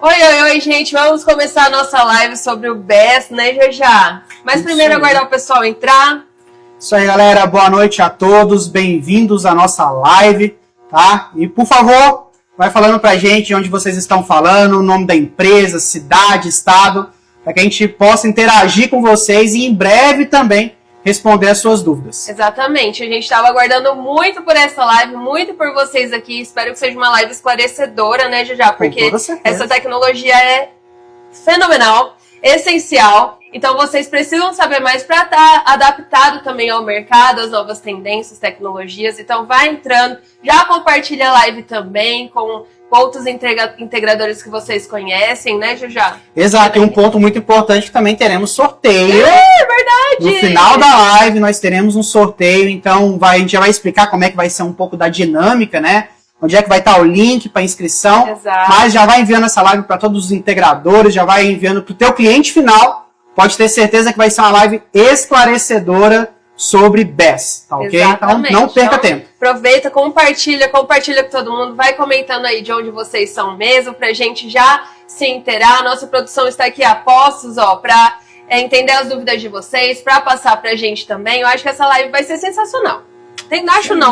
Oi, gente, vamos começar a nossa live sobre o BES, né, já? Mas primeiro aguardar o pessoal entrar. Isso aí, galera, boa noite a todos, bem-vindos à nossa live, tá? E, por favor, vai falando pra gente de onde vocês estão falando, o nome da empresa, cidade, estado, para que a gente possa interagir com vocês e, em breve, também responder as suas dúvidas. Exatamente, a gente estava aguardando muito por essa live, muito por vocês aqui, espero que seja uma live esclarecedora, né, já? Porque essa tecnologia é fenomenal, essencial, então vocês precisam saber mais para estar adaptado também ao mercado, às novas tendências, tecnologias, então vai entrando, já compartilha a live também com outros integradores que vocês conhecem, né, Jujá? Exato, e um ponto muito importante que também teremos sorteio. É verdade! No final da live nós teremos um sorteio, então a gente já vai explicar como é que vai ser um pouco da dinâmica, né? Onde é que vai estar o link para inscrição. Exato. Mas já vai enviando essa live para todos os integradores, já vai enviando para o teu cliente final. Pode ter certeza que vai ser uma live esclarecedora sobre BES, tá ok? Exatamente. Então não perca tempo. Aproveita, compartilha com todo mundo, vai comentando aí de onde vocês são mesmo, pra gente já se inteirar. A nossa produção está aqui a postos, ó, pra entender as dúvidas de vocês, pra passar pra gente também. Eu acho que essa live vai ser sensacional.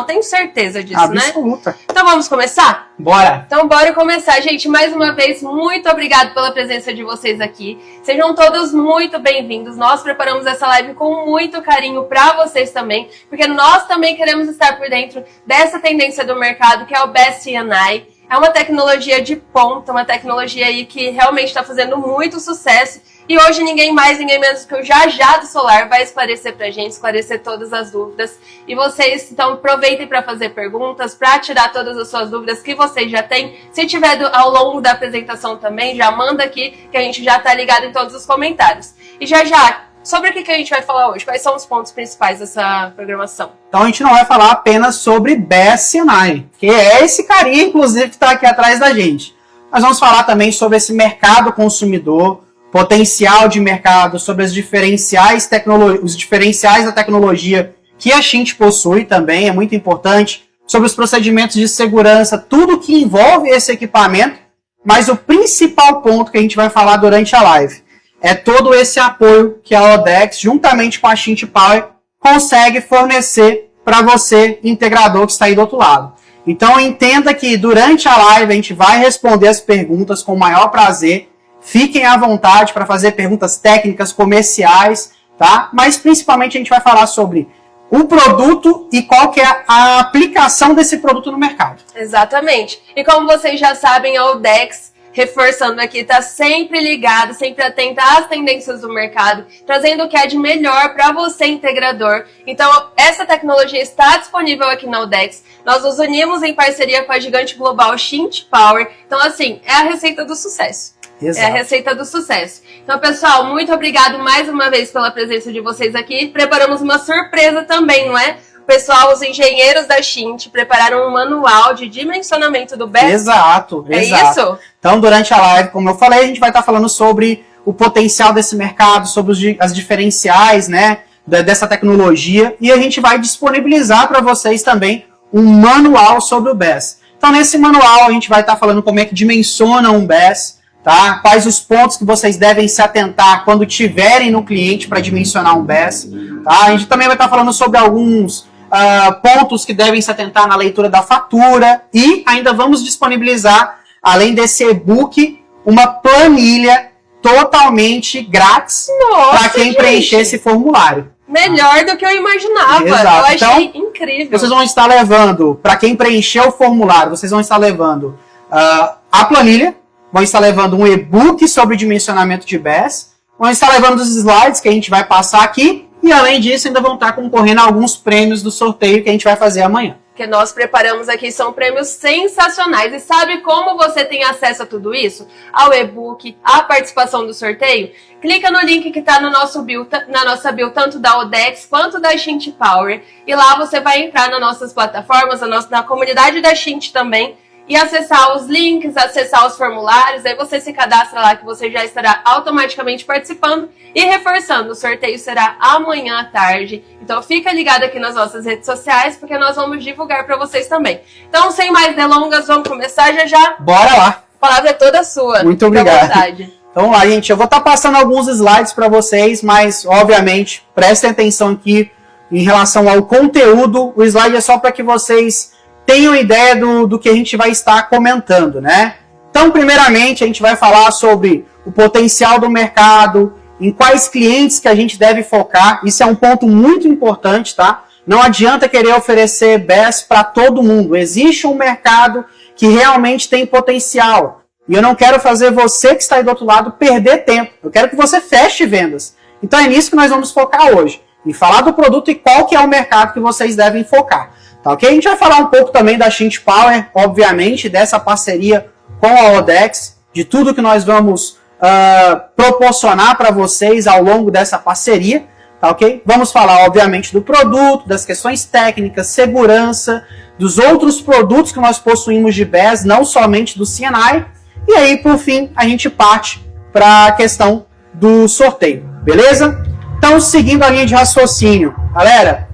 Tenho certeza disso, Absoluta. Né? Então vamos começar? Bora! Então bora começar, gente. Mais uma vez, muito obrigado pela presença de vocês aqui. Sejam todos muito bem-vindos. Nós preparamos essa live com muito carinho para vocês também, porque nós também queremos estar por dentro dessa tendência do mercado, que é o BES C&I. É uma tecnologia de ponta, uma tecnologia aí que realmente está fazendo muito sucesso. E hoje ninguém mais, ninguém menos que o Jajá do Solar vai esclarecer pra gente, esclarecer todas as dúvidas. E vocês, então, aproveitem para fazer perguntas, para tirar todas as suas dúvidas que vocês já têm. Se tiver ao longo da apresentação também, já manda aqui, que a gente já tá ligado em todos os comentários. E Jajá, sobre o que a gente vai falar hoje? Quais são os pontos principais dessa programação? Então a gente não vai falar apenas sobre BES C&I, que é esse carinha, inclusive, que está aqui atrás da gente. Nós vamos falar também sobre esse mercado consumidor, potencial de mercado, sobre os diferenciais da tecnologia que a Cint possui também, é muito importante, sobre os procedimentos de segurança, tudo que envolve esse equipamento, mas o principal ponto que a gente vai falar durante a live é todo esse apoio que a Odex, juntamente com a Cint Power, consegue fornecer para você, integrador que está aí do outro lado. Então entenda que durante a live a gente vai responder as perguntas com o maior prazer. Fiquem à vontade para fazer perguntas técnicas, comerciais, tá? Mas principalmente a gente vai falar sobre o produto e qual que é a aplicação desse produto no mercado. Exatamente. E como vocês já sabem, a Odex, reforçando aqui, está sempre ligado, sempre atenta às tendências do mercado, trazendo o que é de melhor para você, integrador. Então, essa tecnologia está disponível aqui na Odex. Nós nos unimos em parceria com a gigante global Cint Power. Então, assim, é a receita do sucesso. Exato. É a receita do sucesso. Então, pessoal, muito obrigado mais uma vez pela presença de vocês aqui. Preparamos uma surpresa também, não é? O pessoal, os engenheiros da Cint, prepararam um manual de dimensionamento do BES. Exato. É isso? Então, durante a live, como eu falei, a gente vai estar falando sobre o potencial desse mercado, sobre as diferenciais, né, dessa tecnologia, e a gente vai disponibilizar para vocês também um manual sobre o BES. Então, nesse manual, a gente vai estar falando como é que dimensiona um BES, tá? Quais os pontos que vocês devem se atentar quando tiverem no cliente para dimensionar um BES. Tá? A gente também vai estar falando sobre alguns pontos que devem se atentar na leitura da fatura e ainda vamos disponibilizar, além desse e-book, uma planilha totalmente grátis para quem preencher esse formulário. Melhor do que eu imaginava. Exato. Eu achei então, incrível. Vocês vão estar levando, para quem preencher o formulário, vocês vão estar levando a planilha, vão estar levando um e-book sobre dimensionamento de BES, vão estar levando os slides que a gente vai passar aqui, e além disso ainda vão estar concorrendo a alguns prêmios do sorteio que a gente vai fazer amanhã. Que nós preparamos aqui são prêmios sensacionais. E sabe como você tem acesso a tudo isso? Ao e-book, à participação do sorteio? Clica no link que está no nosso bio, na nossa bio, tanto da Odex quanto da Cint Power. E lá você vai entrar nas nossas plataformas, na comunidade da Cint também, e acessar os links, acessar os formulários, aí você se cadastra lá que você já estará automaticamente participando e reforçando, o sorteio será amanhã à tarde, então fica ligado aqui nas nossas redes sociais, porque nós vamos divulgar para vocês também. Então, sem mais delongas, vamos começar já? Bora lá! palavra é toda sua. Muito obrigado. Então vamos lá, gente. Eu vou estar passando alguns slides para vocês, mas, obviamente, prestem atenção aqui em relação ao conteúdo. O slide é só para que vocês tenham ideia do que a gente vai estar comentando, né? Então, primeiramente, a gente vai falar sobre o potencial do mercado, em quais clientes que a gente deve focar. Isso é um ponto muito importante, tá? Não adianta querer oferecer BES para todo mundo. Existe um mercado que realmente tem potencial. E eu não quero fazer você que está aí do outro lado perder tempo. Eu quero que você feche vendas. Então é nisso que nós vamos focar hoje. Em falar do produto e qual que é o mercado que vocês devem focar. Tá ok? A gente vai falar um pouco também da Tint Power, obviamente, dessa parceria com a Odex, de tudo que nós vamos proporcionar para vocês ao longo dessa parceria. Tá ok? Vamos falar, obviamente, do produto, das questões técnicas, segurança, dos outros produtos que nós possuímos de BES, não somente do CNI. E aí, por fim, a gente parte para a questão do sorteio, beleza? Então, seguindo a linha de raciocínio, galera,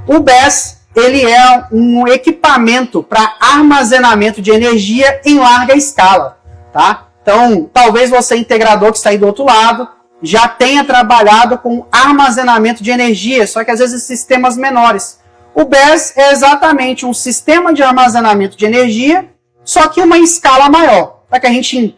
o BES, ele é um equipamento para armazenamento de energia em larga escala, tá? Então, talvez você, integrador que está aí do outro lado, já tenha trabalhado com armazenamento de energia, só que às vezes sistemas menores. O BES é exatamente um sistema de armazenamento de energia, só que uma escala maior, para que a gente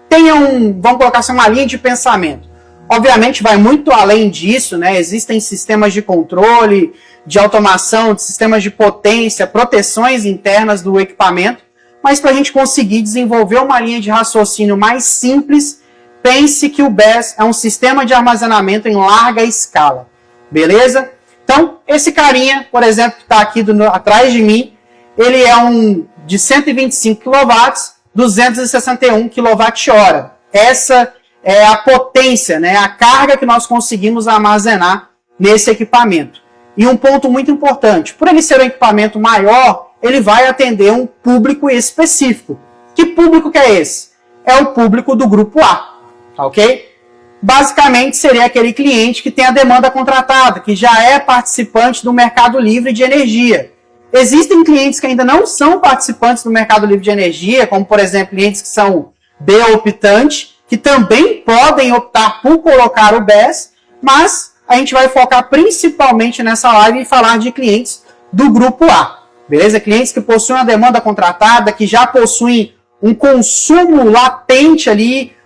tenha vamos colocar assim, uma linha de pensamento. Obviamente vai muito além disso, né? Existem sistemas de controle, de automação, de sistemas de potência, proteções internas do equipamento, mas para a gente conseguir desenvolver uma linha de raciocínio mais simples, pense que o BES é um sistema de armazenamento em larga escala, beleza? Então, esse carinha, por exemplo, que está aqui atrás de mim, ele é de 125 kW, 261 kWh. Essa é a potência, né, a carga que nós conseguimos armazenar nesse equipamento. E um ponto muito importante, por ele ser um equipamento maior, ele vai atender um público específico. Que público que é esse? É o público do grupo A, tá ok? Basicamente seria aquele cliente que tem a demanda contratada, que já é participante do mercado livre de energia. Existem clientes que ainda não são participantes do mercado livre de energia, como por exemplo clientes que são B-optantes, que também podem optar por colocar o BES, mas a gente vai focar principalmente nessa live e falar de clientes do grupo A, beleza? Clientes que possuem a demanda contratada, que já possuem um consumo latente ali,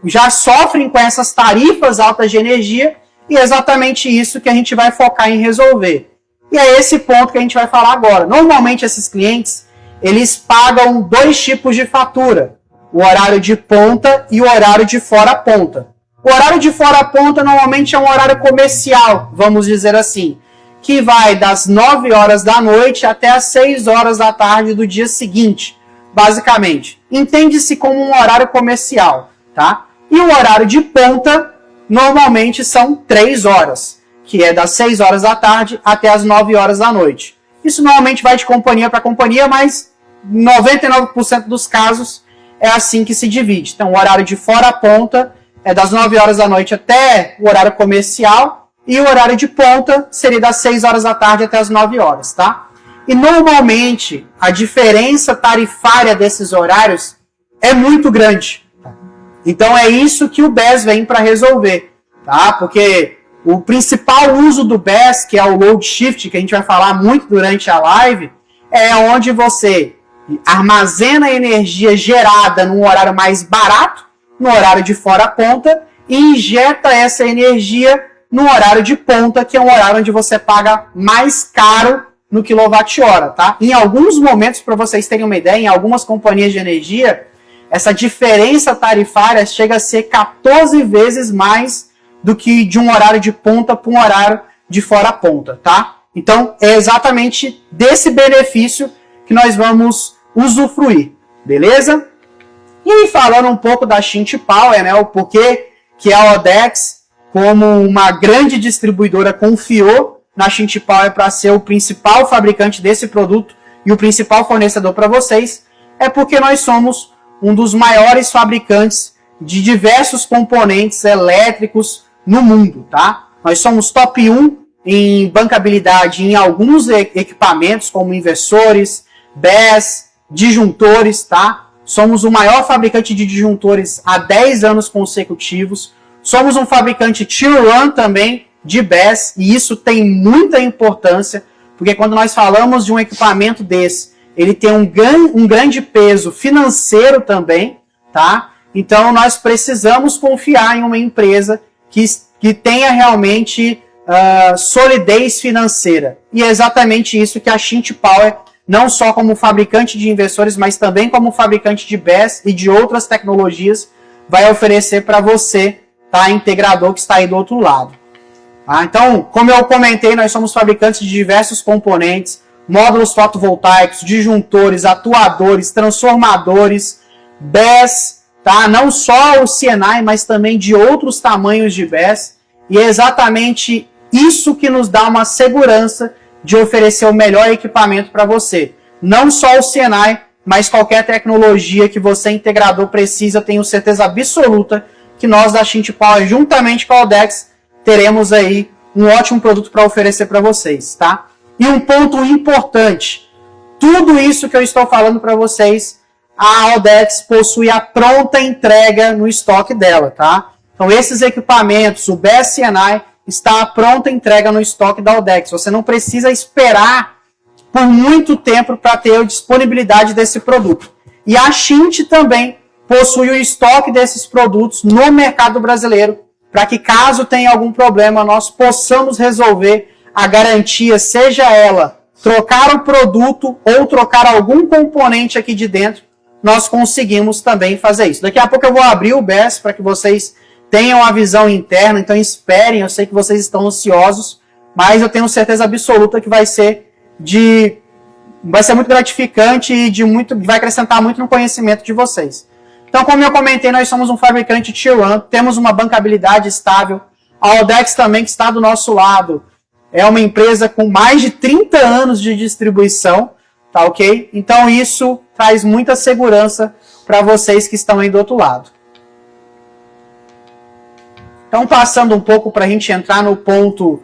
já sofrem com essas tarifas altas de energia, e é exatamente isso que a gente vai focar em resolver. E é esse ponto que a gente vai falar agora. Normalmente esses clientes, eles pagam dois tipos de fatura, o horário de ponta e o horário de fora ponta. O horário de fora ponta normalmente é um horário comercial, vamos dizer assim, que vai das 9 horas da noite até as 6 horas da tarde do dia seguinte, basicamente. Entende-se como um horário comercial, tá? E o horário de ponta normalmente são 3 horas, que é das 6 horas da tarde até as 9 horas da noite. Isso normalmente vai de companhia para companhia, mas 99% dos casos é assim que se divide. Então, o horário de fora ponta é das 9 horas da noite até o horário comercial, e o horário de ponta seria das 6 horas da tarde até as 9 horas, tá? E normalmente a diferença tarifária desses horários é muito grande. Então é isso que o BES vem para resolver, tá? Porque o principal uso do BES, que é o load shift, que a gente vai falar muito durante a live, é onde você armazena energia gerada num horário mais barato, no horário de fora ponta, e injeta essa energia no horário de ponta, que é um horário onde você paga mais caro no quilowatt-hora, tá? Em alguns momentos, para vocês terem uma ideia, em algumas companhias de energia, essa diferença tarifária chega a ser 14 vezes mais do que de um horário de ponta para um horário de fora ponta, tá? Então, é exatamente desse benefício que nós vamos usufruir, beleza? E falando um pouco da Tint Power, né, o porquê que a Odex, como uma grande distribuidora, confiou na Tint Power para ser o principal fabricante desse produto e o principal fornecedor para vocês, é porque nós somos um dos maiores fabricantes de diversos componentes elétricos no mundo, tá? Nós somos top 1 em bancabilidade em alguns equipamentos, como inversores, BES, disjuntores, tá? somos o maior fabricante de disjuntores há 10 anos consecutivos, somos um fabricante Tier 1 também de BESS, e isso tem muita importância, porque quando nós falamos de um equipamento desse, ele tem um grande peso financeiro também, tá? Então nós precisamos confiar em uma empresa que tenha realmente solidez financeira. E é exatamente isso que a Shint Power, não só como fabricante de inversores, mas também como fabricante de BESS e de outras tecnologias, vai oferecer para você, tá? Integrador que está aí do outro lado. Tá? Então, como eu comentei, nós somos fabricantes de diversos componentes, módulos fotovoltaicos, disjuntores, atuadores, transformadores, BESS, tá? Não só o CNI, mas também de outros tamanhos de BESS. E é exatamente isso que nos dá uma segurança de oferecer o melhor equipamento para você. Não só o CNI, mas qualquer tecnologia que você, integrador, precisa, tenho certeza absoluta que nós da Shint Power, juntamente com a Aldex, teremos aí um ótimo produto para oferecer para vocês, tá? E um ponto importante, tudo isso que eu estou falando para vocês, a Aldex possui a pronta entrega no estoque dela, tá? Então esses equipamentos, o BESS-CNI, está à pronta entrega no estoque da Aldex. Você não precisa esperar por muito tempo para ter a disponibilidade desse produto. E a Shint também possui o estoque desses produtos no mercado brasileiro, para que caso tenha algum problema, nós possamos resolver a garantia, seja ela trocar o produto ou trocar algum componente aqui de dentro, nós conseguimos também fazer isso. Daqui a pouco eu vou abrir o BESS para que vocês tenham a visão interna, então esperem, eu sei que vocês estão ansiosos, mas eu tenho certeza absoluta que vai ser muito gratificante e vai acrescentar muito no conhecimento de vocês. Então, como eu comentei, nós somos um fabricante Tier 1, temos uma bancabilidade estável, a Aldex também, que está do nosso lado, é uma empresa com mais de 30 anos de distribuição, tá ok? Então isso traz muita segurança para vocês que estão aí do outro lado. Então, passando um pouco para a gente entrar no ponto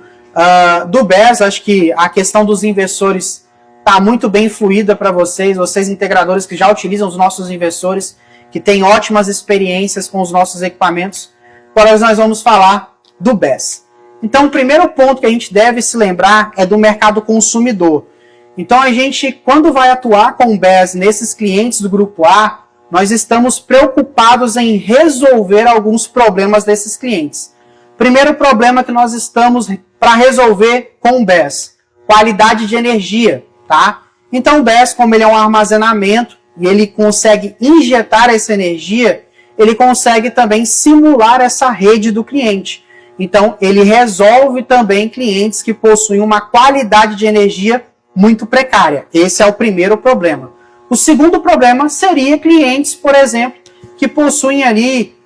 do BESS, acho que a questão dos inversores está muito bem fluida para vocês integradores que já utilizam os nossos inversores, que têm ótimas experiências com os nossos equipamentos. Agora nós vamos falar do BESS. Então, o primeiro ponto que a gente deve se lembrar é do mercado consumidor. Então, a gente, quando vai atuar com o BESS nesses clientes do Grupo A, nós estamos preocupados em resolver alguns problemas desses clientes. Primeiro problema que nós estamos para resolver com o BESS, qualidade de energia, tá? Então, o BESS, como ele é um armazenamento e ele consegue injetar essa energia, ele consegue também simular essa rede do cliente. Então, ele resolve também clientes que possuem uma qualidade de energia muito precária. Esse é o primeiro problema. O segundo problema seria clientes, por exemplo, que possuem ali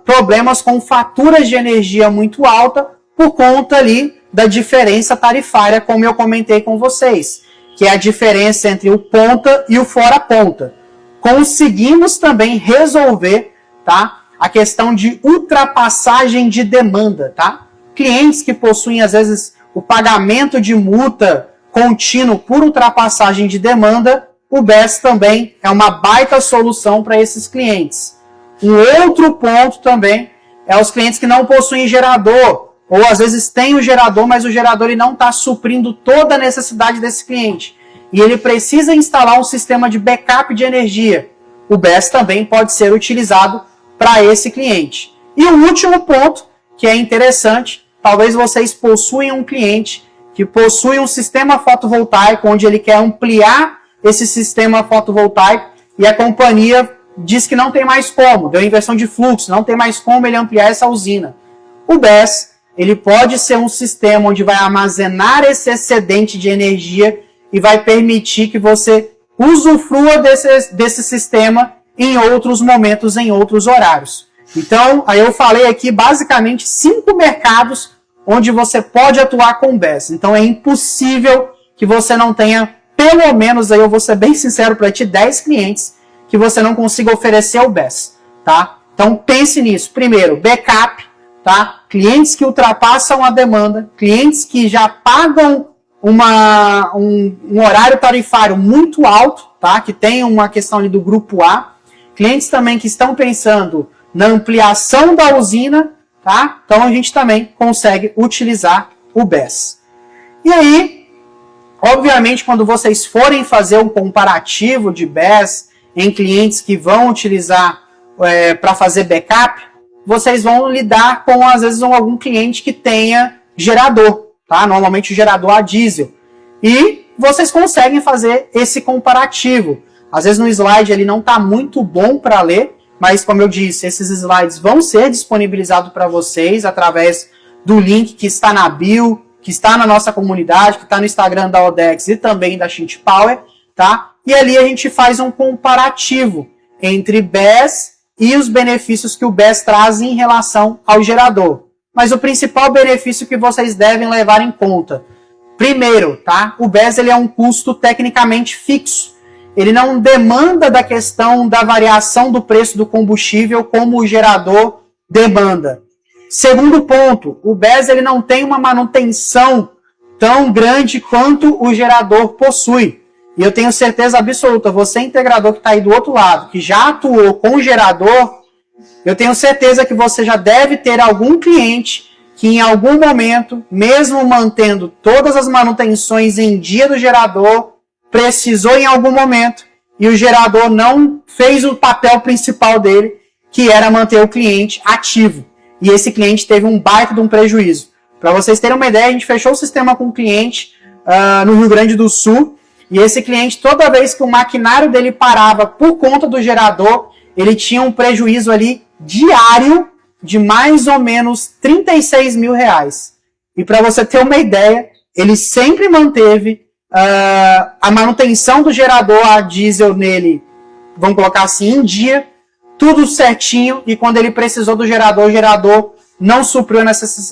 problemas com faturas de energia muito alta por conta ali da diferença tarifária, como eu comentei com vocês, que é a diferença entre o ponta e o fora ponta. Conseguimos também resolver, tá, a questão de ultrapassagem de demanda, tá? Clientes que possuem, às vezes, o pagamento de multa contínuo por ultrapassagem de demanda, o BESS também é uma baita solução para esses clientes. Um outro ponto também é os clientes que não possuem gerador, ou às vezes tem o gerador, mas o gerador ele não está suprindo toda a necessidade desse cliente. E ele precisa instalar um sistema de backup de energia. O BESS também pode ser utilizado para esse cliente. E o último ponto, que é interessante, talvez vocês possuem um cliente que possui um sistema fotovoltaico, onde ele quer ampliar esse sistema fotovoltaico e a companhia diz que não tem mais como, deu inversão de fluxo, não tem mais como ele ampliar essa usina. O BESS, ele pode ser um sistema onde vai armazenar esse excedente de energia e vai permitir que você usufrua desse sistema em outros momentos, em outros horários. Então, aí eu falei aqui basicamente 5 mercados onde você pode atuar com o BESS. Então, é impossível que você não tenha, pelo menos, aí eu vou ser bem sincero para ti, 10 clientes que você não consiga oferecer o BESS, tá? Então, pense nisso. Primeiro, backup, tá? Clientes que ultrapassam a demanda, clientes que já pagam um horário tarifário muito alto, tá? Que tem uma questão ali do grupo A. clientes também que estão pensando na ampliação da usina, tá? Então a gente também consegue utilizar o BESS. E aí, obviamente, quando vocês forem fazer um comparativo de BESS em clientes que vão utilizar para fazer backup, vocês vão lidar com, às vezes, algum cliente que tenha gerador, tá? Normalmente o gerador a diesel. E vocês conseguem fazer esse comparativo. Às vezes no slide ele não está muito bom para ler, mas como eu disse, esses slides vão ser disponibilizados para vocês através do link que está na bio, que está na nossa comunidade, que está no Instagram da Odex e também da Shint Power, tá? E ali a gente faz um comparativo entre BESS e os benefícios que o BESS traz em relação ao gerador. Mas o principal benefício que vocês devem levar em conta, primeiro, tá? O BESS ele é um custo tecnicamente fixo. Ele não demanda da questão da variação do preço do combustível como o gerador demanda. Segundo ponto, o BESS ele não tem uma manutenção tão grande quanto o gerador possui. E eu tenho certeza absoluta, você integrador que está aí do outro lado, que já atuou com o gerador, eu tenho certeza que você já deve ter algum cliente que em algum momento, mesmo mantendo todas as manutenções em dia do gerador, precisou em algum momento e o gerador não fez o papel principal dele, que era manter o cliente ativo. E esse cliente teve um baita de um prejuízo. Para vocês terem uma ideia, a gente fechou o sistema com um cliente no Rio Grande do Sul, e esse cliente, toda vez que o maquinário dele parava por conta do gerador, ele tinha um prejuízo ali diário de mais ou menos R$36 mil. E para você ter uma ideia, ele sempre manteve a manutenção do gerador a diesel nele, vamos colocar assim, em dia, tudo certinho, e quando ele precisou do gerador, o gerador não supriu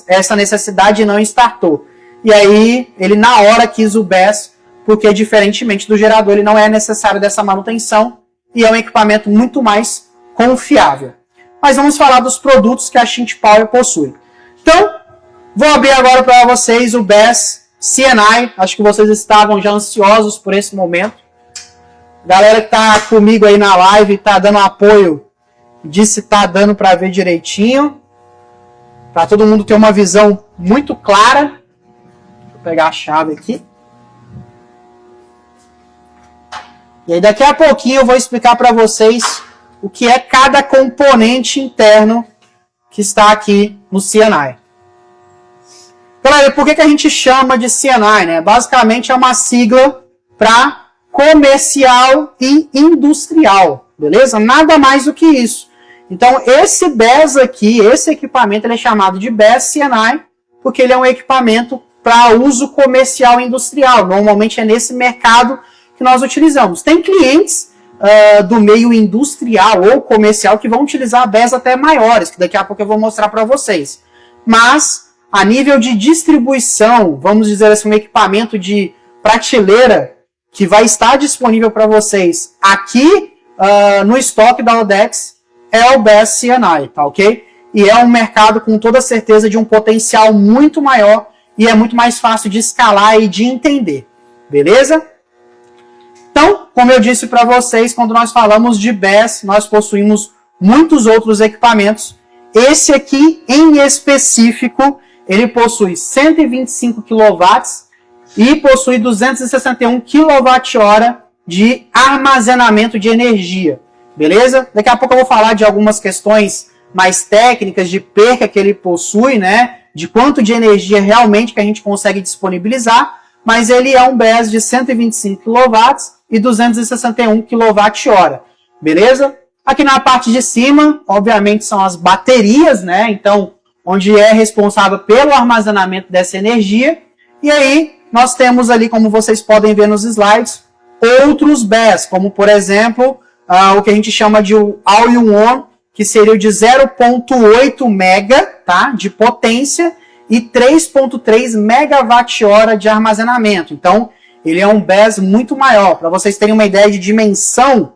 essa necessidade e não startou. E aí, ele na hora quis o BESS, porque diferentemente do gerador, ele não é necessário dessa manutenção, e é um equipamento muito mais confiável. Mas vamos falar dos produtos que a Shint Power possui. Então, vou abrir agora para vocês o BESS CNI. Acho que vocês estavam já ansiosos por esse momento. Galera que está comigo aí na live, está dando apoio, disse que está dando para ver direitinho. Para todo mundo ter uma visão muito clara. Deixa eu pegar a chave aqui. E aí daqui a pouquinho eu vou explicar para vocês o que é cada componente interno que está aqui no CNI. Galera, por que a gente chama de CNI, né? Basicamente é uma sigla para comercial e industrial, beleza? Nada mais do que isso. Então esse BESS aqui, esse equipamento, ele é chamado de BESS CNI porque ele é um equipamento para uso comercial e industrial. Normalmente é nesse mercado que nós utilizamos. Tem clientes do meio industrial ou comercial que vão utilizar BESS até maiores, que daqui a pouco eu vou mostrar para vocês. Mas, a nível de distribuição, vamos dizer assim, um equipamento de prateleira que vai estar disponível para vocês aqui no estoque da Odex é o BESS CNI, tá ok? E é um mercado com toda certeza de um potencial muito maior e é muito mais fácil de escalar e de entender, beleza? Então, como eu disse para vocês, quando nós falamos de BESS, nós possuímos muitos outros equipamentos. Esse aqui, em específico, ele possui 125 kW e possui 261 kWh de armazenamento de energia. Beleza? Daqui a pouco eu vou falar de algumas questões mais técnicas de perca que ele possui, né? De quanto de energia realmente que a gente consegue disponibilizar. Mas ele é um BESS de 125 kW e 261 kWh, beleza? Aqui na parte de cima, obviamente, são as baterias, né? Então, onde é responsável pelo armazenamento dessa energia. E aí, nós temos ali, como vocês podem ver nos slides, outros BESS, como, por exemplo, o que a gente chama de All-in-One, que seria o de 0,8 mega, tá? De potência, e 3,3 megawatt-hora de armazenamento. Então, ele é um BESS muito maior. Para vocês terem uma ideia de dimensão,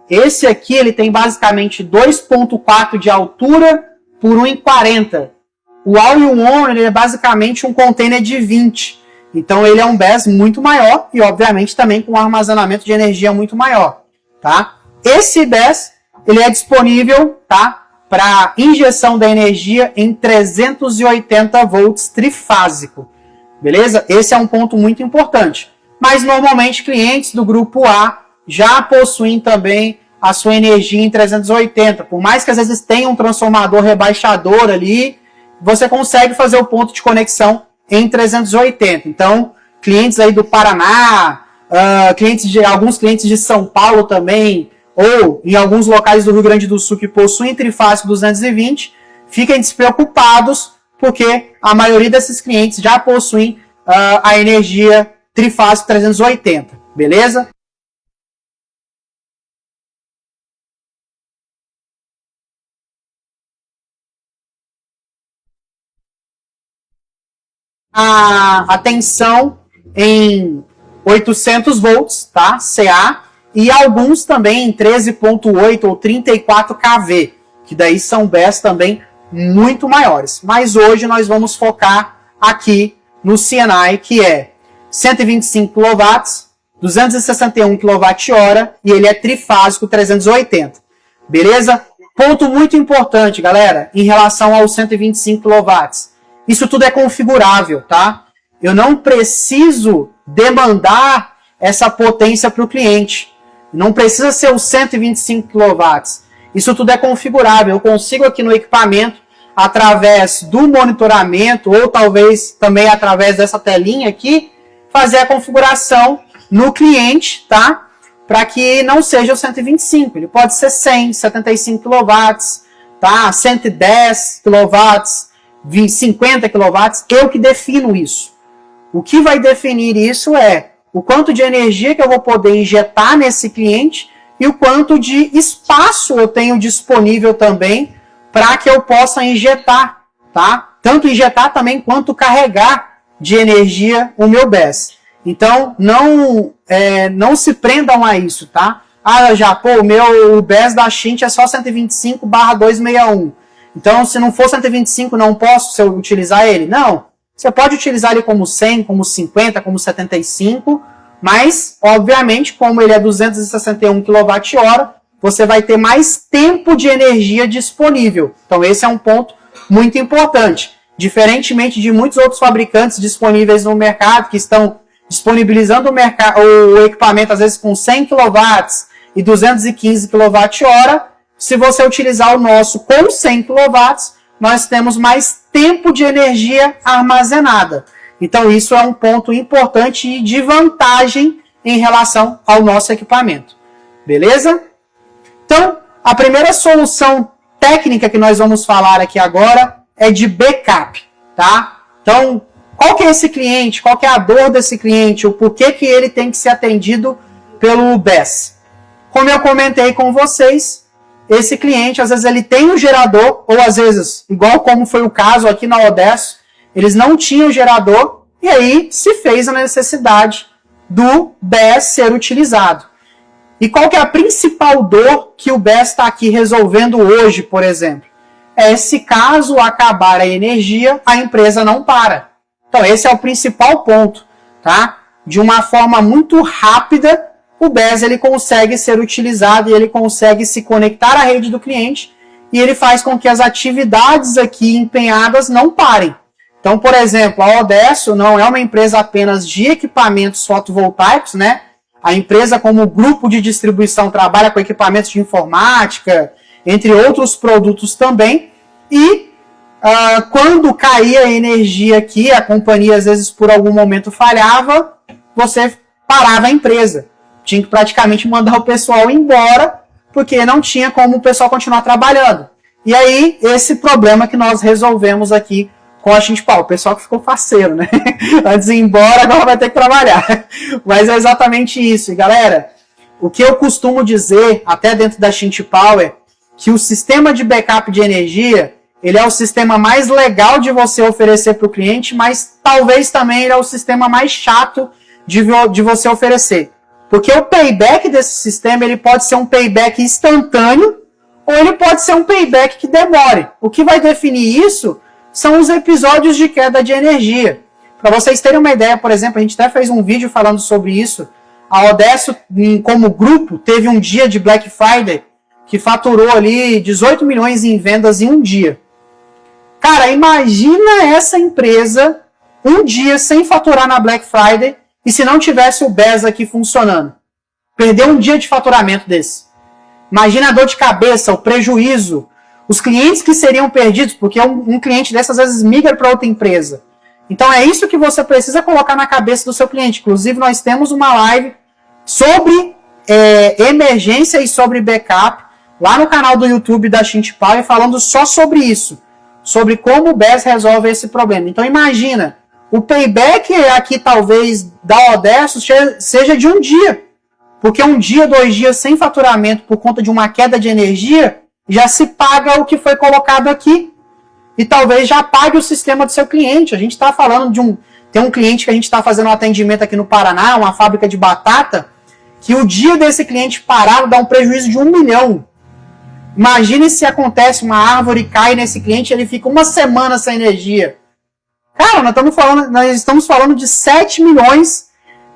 esse aqui ele tem basicamente 2,4 de altura por 1,40. O All-in-One ele é basicamente um container de 20. Então, ele é um BESS muito maior e, obviamente, também com um armazenamento de energia muito maior. Tá? Esse BESS ele é disponível, tá, para injeção da energia em 380 volts trifásico, beleza? Esse é um ponto muito importante. Mas normalmente clientes do grupo A já possuem também a sua energia em 380. Por mais que às vezes tenha um transformador rebaixador ali, você consegue fazer o ponto de conexão em 380. Então, clientes aí do Paraná, alguns clientes de São Paulo também, ou em alguns locais do Rio Grande do Sul que possuem trifásico 220, fiquem despreocupados, porque a maioria desses clientes já possuem a energia trifásico 380, beleza? A tensão em 800 volts, tá? CA, e alguns também em 13.8 ou 34 kV, que daí são BESS também muito maiores. Mas hoje nós vamos focar aqui no CNI, que é 125 kW, 261 kWh e ele é trifásico 380. Beleza? Ponto muito importante, galera, em relação aos 125 kW. Isso tudo é configurável, tá? Eu não preciso demandar essa potência para o cliente. Não precisa ser os 125 kW. Isso tudo é configurável. Eu consigo aqui no equipamento, através do monitoramento, ou talvez também através dessa telinha aqui, fazer a configuração no cliente, tá? Para que não seja o 125. Ele pode ser 100, 75 kW, tá? 110 kW, 50 kW. Eu que defino isso. O que vai definir isso é o quanto de energia que eu vou poder injetar nesse cliente e o quanto de espaço eu tenho disponível também para que eu possa injetar, tá? Tanto injetar também quanto carregar de energia o meu BESS. Então, não se prendam a isso, tá? O meu BESS da Shint é só 125/261. Então, se não for 125, não posso utilizar ele? Não. Você pode utilizar ele como 100, como 50, como 75, mas, obviamente, como ele é 261 kWh, você vai ter mais tempo de energia disponível. Então, esse é um ponto muito importante. Diferentemente de muitos outros fabricantes disponíveis no mercado, que estão disponibilizando o equipamento, às vezes, com 100 kW e 215 kWh, se você utilizar o nosso com 100 kW, nós temos mais tempo de energia armazenada. Então, isso é um ponto importante e de vantagem em relação ao nosso equipamento. Beleza? Então, a primeira solução técnica que nós vamos falar aqui agora é de backup, tá? Então, qual que é esse cliente? Qual que é a dor desse cliente? O porquê que ele tem que ser atendido pelo BESS? Como eu comentei com vocês, esse cliente, às vezes, ele tem um gerador, ou às vezes, igual como foi o caso aqui na Odesso, eles não tinham gerador, e aí se fez a necessidade do BESS ser utilizado. E qual que é a principal dor que o BESS está aqui resolvendo hoje, por exemplo? É se caso acabar a energia, a empresa não para. Então, esse é o principal ponto, tá? De uma forma muito rápida, o BESS ele consegue ser utilizado e ele consegue se conectar à rede do cliente e ele faz com que as atividades aqui empenhadas não parem. Então, por exemplo, a Odesso não é uma empresa apenas de equipamentos fotovoltaicos, né? A empresa, como grupo de distribuição, trabalha com equipamentos de informática, entre outros produtos também. E quando caía a energia aqui, a companhia às vezes por algum momento falhava, você parava a empresa. Tinha que praticamente mandar o pessoal embora, porque não tinha como o pessoal continuar trabalhando. E aí, esse problema que nós resolvemos aqui com a Shint Power. O pessoal que ficou faceiro, né? Antes de ir embora, agora vai ter que trabalhar. Mas é exatamente isso. E galera, o que eu costumo dizer, até dentro da Shint Power, que o sistema de backup de energia, ele é o sistema mais legal de você oferecer para o cliente, mas talvez também ele é o sistema mais chato de você oferecer. Porque o payback desse sistema, ele pode ser um payback instantâneo, ou ele pode ser um payback que demore. O que vai definir isso são os episódios de queda de energia. Para vocês terem uma ideia, por exemplo, a gente até fez um vídeo falando sobre isso. A Odesso, como grupo, teve um dia de Black Friday que faturou ali 18 milhões em vendas em um dia. Cara, imagina essa empresa um dia sem faturar na Black Friday e se não tivesse o BES aqui funcionando. Perdeu um dia de faturamento desse. Imagina a dor de cabeça, o prejuízo, os clientes que seriam perdidos, porque um cliente dessas vezes migra para outra empresa. Então é isso que você precisa colocar na cabeça do seu cliente. Inclusive nós temos uma live sobre emergência e sobre backup lá no canal do YouTube da Shint Power, falando só sobre isso, sobre como o BES resolve esse problema. Então imagina, o payback aqui talvez da Odesso seja de um dia, porque um dia, 2 dias sem faturamento por conta de uma queda de energia, já se paga o que foi colocado aqui. E talvez já pague o sistema do seu cliente. A gente está falando de tem um cliente que a gente está fazendo um atendimento aqui no Paraná, uma fábrica de batata, que o dia desse cliente parado dá um prejuízo de 1 milhão. Imagine se acontece, uma árvore cai nesse cliente e ele fica 1 semana sem energia. Cara, nós estamos falando de 7 milhões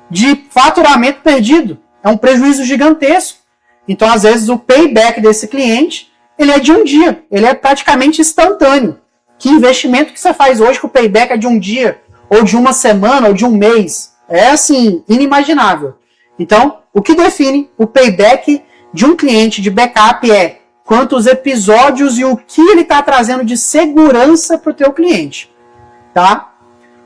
de faturamento perdido. É um prejuízo gigantesco. Então, às vezes, o payback desse cliente, ele é de um dia. Ele é praticamente instantâneo. Que investimento que você faz hoje que o payback é de um dia, ou de 1 semana, ou de 1 mês? É, assim, inimaginável. Então, o que define o payback de um cliente de backup é quantos episódios e o que ele está trazendo de segurança para o teu cliente. Tá?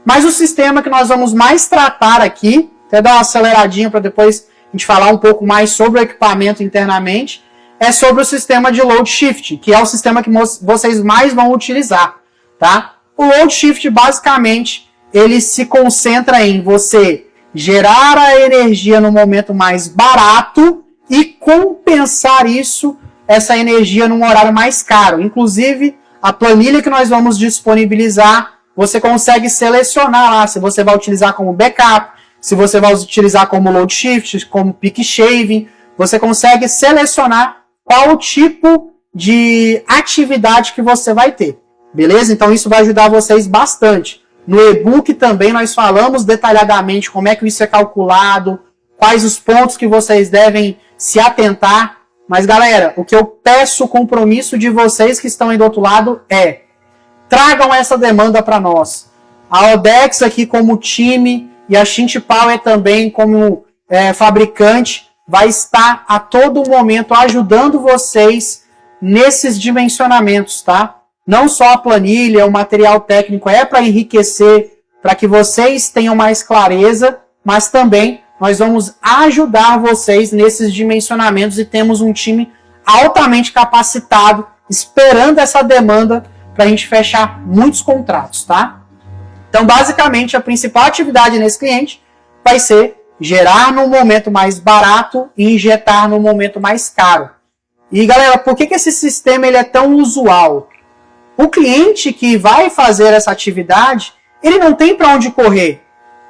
Mas o sistema que nós vamos mais tratar aqui, até dar uma aceleradinha para depois a gente falar um pouco mais sobre o equipamento internamente, é sobre o sistema de load shift, que é o sistema que vocês mais vão utilizar. Tá? O load shift, basicamente, ele se concentra em você gerar a energia no momento mais barato e compensar essa energia num horário mais caro. Inclusive, a planilha que nós vamos disponibilizar, você consegue selecionar lá se você vai utilizar como backup, se você vai utilizar como load shift, como peak shaving. Você consegue selecionar qual o tipo de atividade que você vai ter. Beleza? Então isso vai ajudar vocês bastante. No e-book também nós falamos detalhadamente como é que isso é calculado, quais os pontos que vocês devem se atentar. Mas galera, o que eu peço, o compromisso de vocês que estão aí do outro lado é: tragam essa demanda para nós. A Odex aqui como time e a Shint Power também como fabricante vai estar a todo momento ajudando vocês nesses dimensionamentos, tá? Não só a planilha, o material técnico é para enriquecer, para que vocês tenham mais clareza, mas também nós vamos ajudar vocês nesses dimensionamentos e temos um time altamente capacitado, esperando essa demanda para a gente fechar muitos contratos, tá? Então, basicamente, a principal atividade nesse cliente vai ser gerar no momento mais barato e injetar no momento mais caro. E, galera, por que esse sistema ele é tão usual? O cliente que vai fazer essa atividade, ele não tem para onde correr.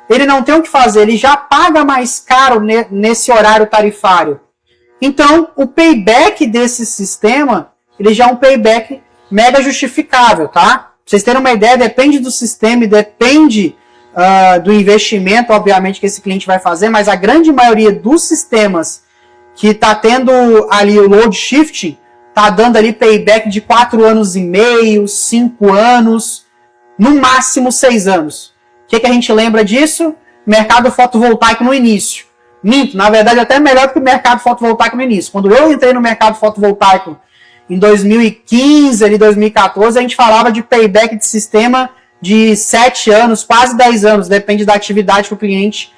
Ele não tem o que fazer, ele já paga mais caro nesse horário tarifário. Então, o payback desse sistema, ele já é um payback mega justificável, tá? Pra vocês terem uma ideia, depende do sistema e depende do investimento, obviamente, que esse cliente vai fazer, mas a grande maioria dos sistemas que está tendo ali o load shifting, está dando ali payback de 4 anos e meio, 5 anos, no máximo 6 anos. O que a gente lembra disso? Mercado fotovoltaico no início. Minto, na verdade até melhor que o mercado fotovoltaico no início. Quando eu entrei no mercado fotovoltaico em 2015, ali 2014, a gente falava de payback de sistema de 7 anos, quase 10 anos, depende da atividade que o cliente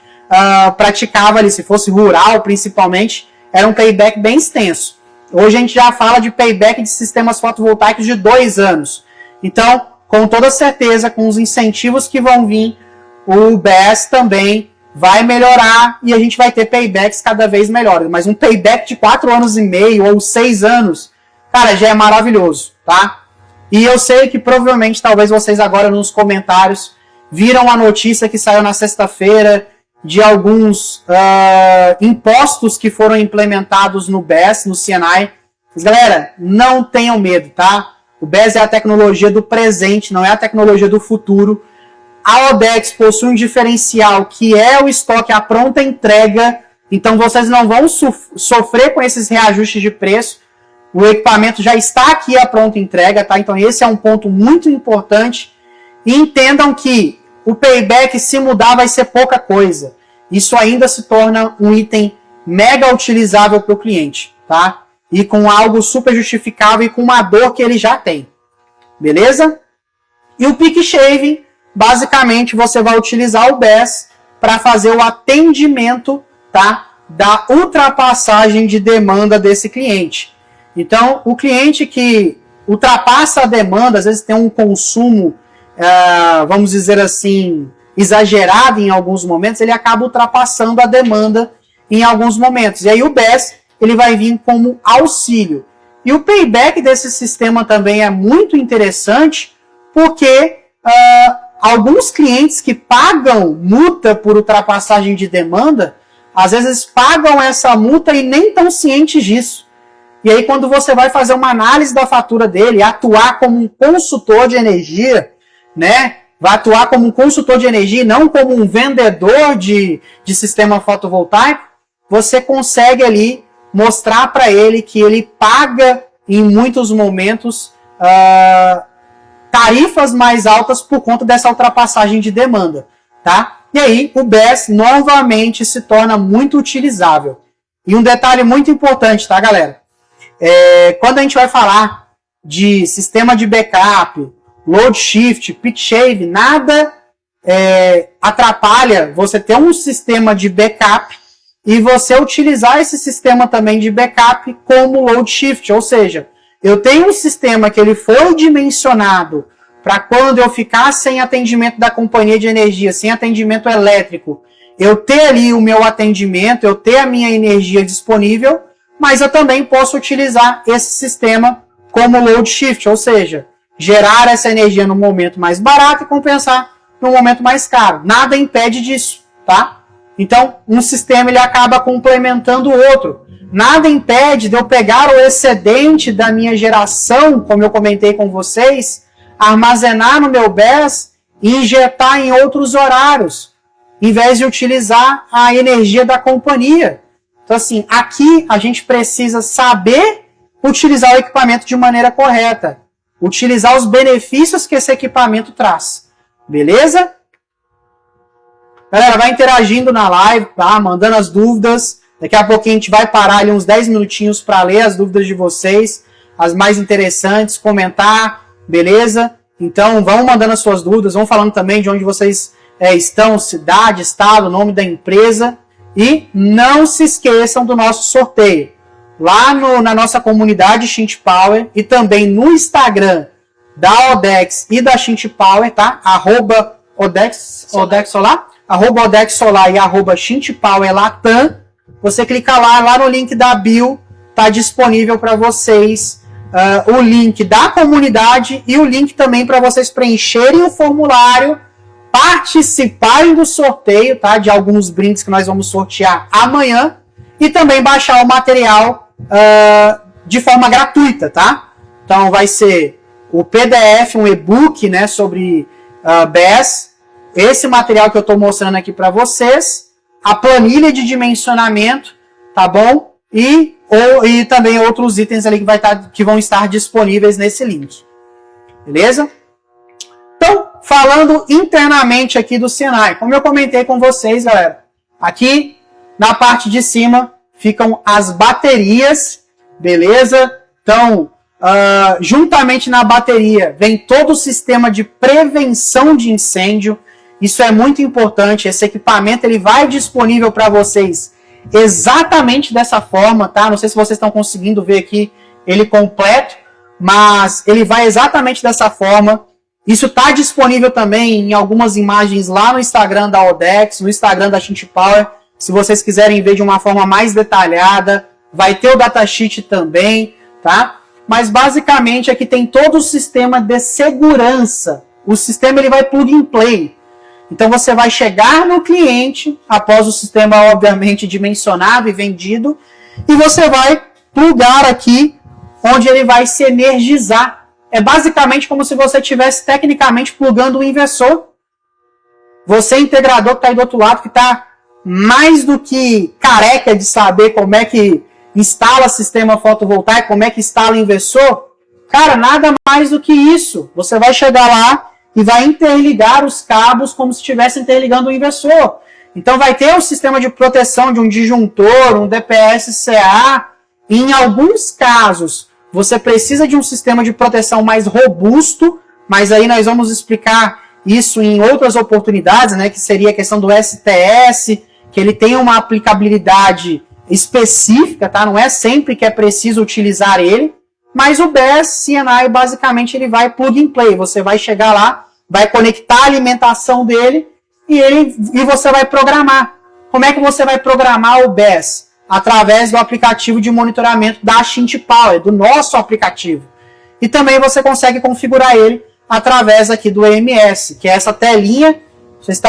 praticava ali. Se fosse rural, principalmente, era um payback bem extenso. Hoje a gente já fala de payback de sistemas fotovoltaicos de 2 anos. Então, com toda certeza, com os incentivos que vão vir, o BES também vai melhorar e a gente vai ter paybacks cada vez melhores. Mas um payback de 4 anos e meio ou 6 anos, cara, já é maravilhoso, tá? E eu sei que provavelmente, talvez vocês agora nos comentários viram a notícia que saiu na sexta-feira de alguns impostos que foram implementados no BES, no CNI. Mas, galera, não tenham medo, tá? O BES é a tecnologia do presente, não é a tecnologia do futuro. A Odex possui um diferencial que é o estoque à pronta entrega, então vocês não vão sofrer com esses reajustes de preço. o equipamento já está aqui à pronta entrega, tá? Então esse é um ponto muito importante. E entendam que o payback, se mudar, vai ser pouca coisa. Isso ainda se torna um item mega utilizável para o cliente, tá? E com algo super justificável e com uma dor que ele já tem. Beleza? E o Peak Shaving, basicamente, você vai utilizar o BESS para fazer o atendimento, tá, da ultrapassagem de demanda desse cliente. Então, o cliente que ultrapassa a demanda, às vezes tem um consumo, vamos dizer assim, exagerado em alguns momentos, ele acaba ultrapassando a demanda em alguns momentos. E aí o BESS, ele vai vir como auxílio. E o payback desse sistema também é muito interessante, porque alguns clientes que pagam multa por ultrapassagem de demanda, às vezes pagam essa multa e nem estão cientes disso. E aí quando você vai fazer uma análise da fatura dele, atuar como um consultor de energia, né? Vai atuar como um consultor de energia, não como um vendedor de sistema fotovoltaico, você consegue ali mostrar para ele que ele paga em muitos momentos tarifas mais altas por conta dessa ultrapassagem de demanda, tá? E aí o BESS novamente se torna muito utilizável. E um detalhe muito importante, tá, galera? Quando a gente vai falar de sistema de backup, load shift, peak shave, nada atrapalha você ter um sistema de backup e você utilizar esse sistema também de backup como load shift, ou seja, eu tenho um sistema que ele foi dimensionado para quando eu ficar sem atendimento da companhia de energia, sem atendimento elétrico, eu ter ali o meu atendimento, eu ter a minha energia disponível, mas eu também posso utilizar esse sistema como load shift, ou seja, gerar essa energia no momento mais barato e compensar no momento mais caro. Nada impede disso, tá? Então, um sistema ele acaba complementando o outro. Nada impede de eu pegar o excedente da minha geração, como eu comentei com vocês, armazenar no meu BESS e injetar em outros horários, em vez de utilizar a energia da companhia. Então, assim, aqui a gente precisa saber utilizar o equipamento de maneira correta. Utilizar os benefícios que esse equipamento traz. Beleza? Galera, vai interagindo na live, tá? Mandando as dúvidas. Daqui a pouquinho a gente vai parar ali uns 10 minutinhos para ler as dúvidas de vocês. As mais interessantes, comentar, beleza? Então, vão mandando as suas dúvidas. Vão falando também de onde vocês estão, cidade, estado, nome da empresa. E não se esqueçam do nosso sorteio. Lá na nossa comunidade Shint Power e também no Instagram da Odex e da Shint Power, tá? Arroba Odex Solar, arroba Odex Solar e arroba Shint Power Latam. Você clica lá no link da bio, tá disponível para vocês o link da comunidade e o link também para vocês preencherem o formulário, participarem do sorteio, tá? De alguns brindes que nós vamos sortear amanhã e também baixar o material de forma gratuita, tá? Então vai ser o PDF, um e-book, né, sobre BESS, esse material que eu estou mostrando aqui para vocês, a planilha de dimensionamento, tá bom? E também outros itens ali que vão estar disponíveis nesse link. Beleza? Então, falando internamente aqui do Senai, como eu comentei com vocês, galera, aqui na parte de cima ficam as baterias, beleza? Então, juntamente na bateria vem todo o sistema de prevenção de incêndio. Isso é muito importante. Esse equipamento ele vai disponível para vocês exatamente dessa forma, tá? Não sei se vocês estão conseguindo ver aqui ele completo, mas ele vai exatamente dessa forma. Isso está disponível também em algumas imagens lá no Instagram da Odex, no Instagram da Shint Power. Se vocês quiserem ver de uma forma mais detalhada, vai ter o datasheet também, tá? Mas basicamente aqui tem todo o sistema de segurança. O sistema ele vai plug and play. Então você vai chegar no cliente, após o sistema obviamente dimensionado e vendido, e você vai plugar aqui onde ele vai se energizar. É basicamente como se você estivesse tecnicamente plugando um inversor. Você, integrador que está aí do outro lado, que está mais do que careca de saber como é que instala sistema fotovoltaico, como é que instala inversor. Cara, nada mais do que isso. Você vai chegar lá e vai interligar os cabos como se estivesse interligando o inversor. Então vai ter um sistema de proteção de um disjuntor, um DPS-CA. Em alguns casos, você precisa de um sistema de proteção mais robusto, mas aí nós vamos explicar isso em outras oportunidades, né, que seria a questão do STS, que ele tem uma aplicabilidade específica, tá? Não é sempre que é preciso utilizar ele, mas o BESS C&I basicamente ele vai plug and play. Você vai chegar lá, vai conectar a alimentação dele e você vai programar. Como é que você vai programar o BESS? Através do aplicativo de monitoramento da Shint Power, do nosso aplicativo. E também você consegue configurar ele através aqui do EMS, que é essa telinha. Vocês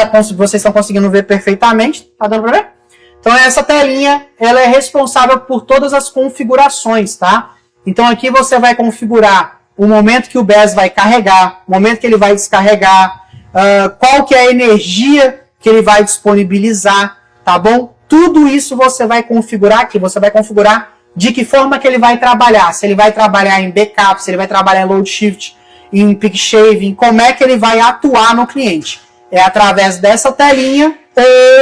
estão conseguindo ver perfeitamente. Tá dando para ver? Então essa telinha, ela é responsável por todas as configurações, tá? Então aqui você vai configurar o momento que o BESS vai carregar, o momento que ele vai descarregar, qual que é a energia que ele vai disponibilizar, tá bom? Tudo isso você vai configurar aqui, você vai configurar de que forma que ele vai trabalhar, se ele vai trabalhar em backup, se ele vai trabalhar em load shift, em peak shaving, como é que ele vai atuar no cliente. É através dessa telinha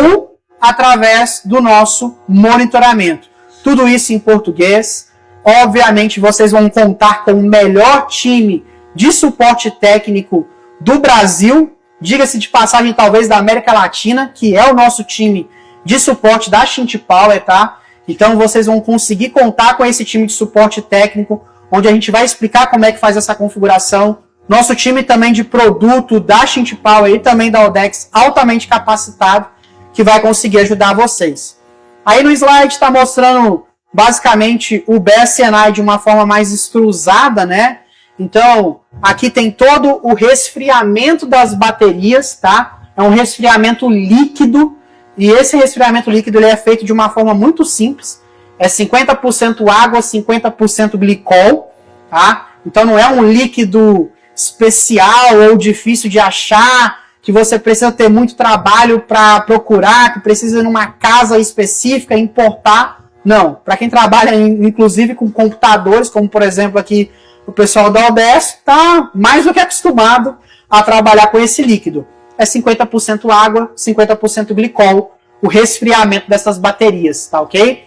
ou através do nosso monitoramento. Tudo isso em português. Obviamente vocês vão contar com o melhor time de suporte técnico do Brasil, diga-se de passagem talvez da América Latina, que é o nosso time de suporte da Shint Power, tá? Então vocês vão conseguir contar com esse time de suporte técnico, onde a gente vai explicar como é que faz essa configuração. Nosso time também de produto da Shint Power e também da Odex, altamente capacitado, que vai conseguir ajudar vocês. Aí no slide está mostrando basicamente o BESS C&I de uma forma mais extrusada, né? Então, aqui tem todo o resfriamento das baterias, tá? É um resfriamento líquido, e esse resfriamento líquido ele é feito de uma forma muito simples. É 50% água, 50% glicol, tá? Então não é um líquido especial ou difícil de achar, que você precisa ter muito trabalho para procurar, que precisa ir numa casa específica, importar. Não, para quem trabalha inclusive com computadores, como por exemplo aqui o pessoal da ODS, está mais do que acostumado a trabalhar com esse líquido. É 50% água, 50% glicol, o resfriamento dessas baterias, tá ok?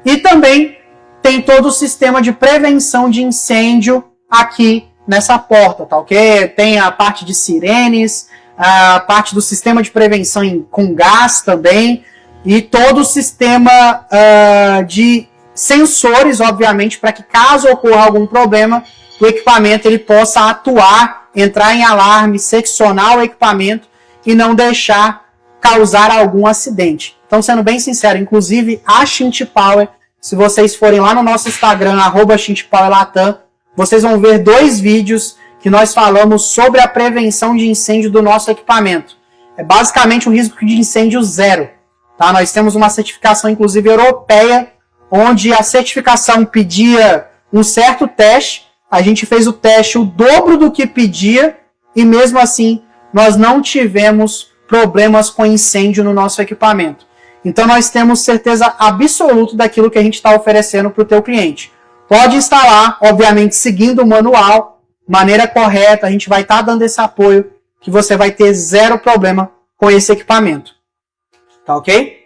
E também tem todo o sistema de prevenção de incêndio aqui nessa porta, tá ok? Tem a parte de sirenes, a parte do sistema de prevenção com gás também, e todo o sistema de sensores, obviamente, para que caso ocorra algum problema, o equipamento ele possa atuar, entrar em alarme, seccionar o equipamento e não deixar causar algum acidente. Então, sendo bem sincero, inclusive a Shint Power, se vocês forem lá no nosso Instagram, @ShintPowerLatam, vocês vão ver 2 vídeos que nós falamos sobre a prevenção de incêndio do nosso equipamento. É basicamente um risco de incêndio zero. Tá? Nós temos uma certificação, inclusive, europeia, onde a certificação pedia um certo teste, a gente fez o teste o dobro do que pedia, e mesmo assim, nós não tivemos problemas com incêndio no nosso equipamento. Então, nós temos certeza absoluta daquilo que a gente está oferecendo para o teu cliente. Pode instalar, obviamente, seguindo o manual, maneira correta, a gente vai estar dando esse apoio, que você vai ter zero problema com esse equipamento. Tá ok?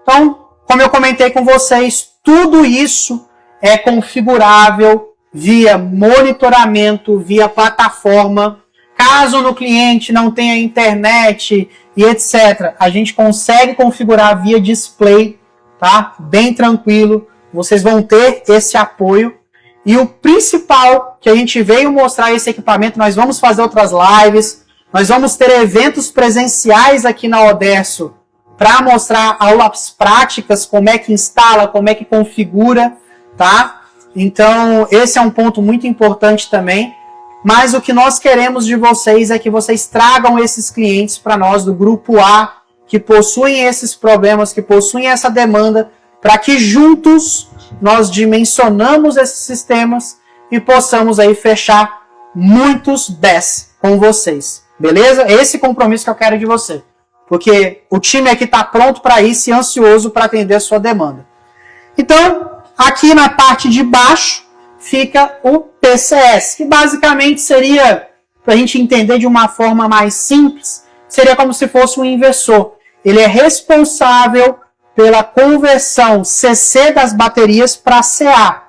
Então, como eu comentei com vocês, tudo isso é configurável via monitoramento, via plataforma. Caso no cliente não tenha internet e etc., a gente consegue configurar via display, tá? Bem tranquilo. Vocês vão ter esse apoio. E o principal que a gente veio mostrar esse equipamento, nós vamos fazer outras lives, nós vamos ter eventos presenciais aqui na Oderso para mostrar aulas práticas, como é que instala, como é que configura, tá? Então, esse é um ponto muito importante também. Mas o que nós queremos de vocês é que vocês tragam esses clientes para nós do grupo A, que possuem esses problemas, que possuem essa demanda, para que juntos nós dimensionamos esses sistemas e possamos aí fechar muitos BESS com vocês. Beleza? Esse compromisso que eu quero de você. Porque o time aqui está pronto para isso e ansioso para atender a sua demanda. Então, Aqui na parte de baixo fica o PCS, que basicamente seria, para a gente entender de uma forma mais simples, seria como se fosse um inversor. Ele é responsável pela conversão CC das baterias para CA.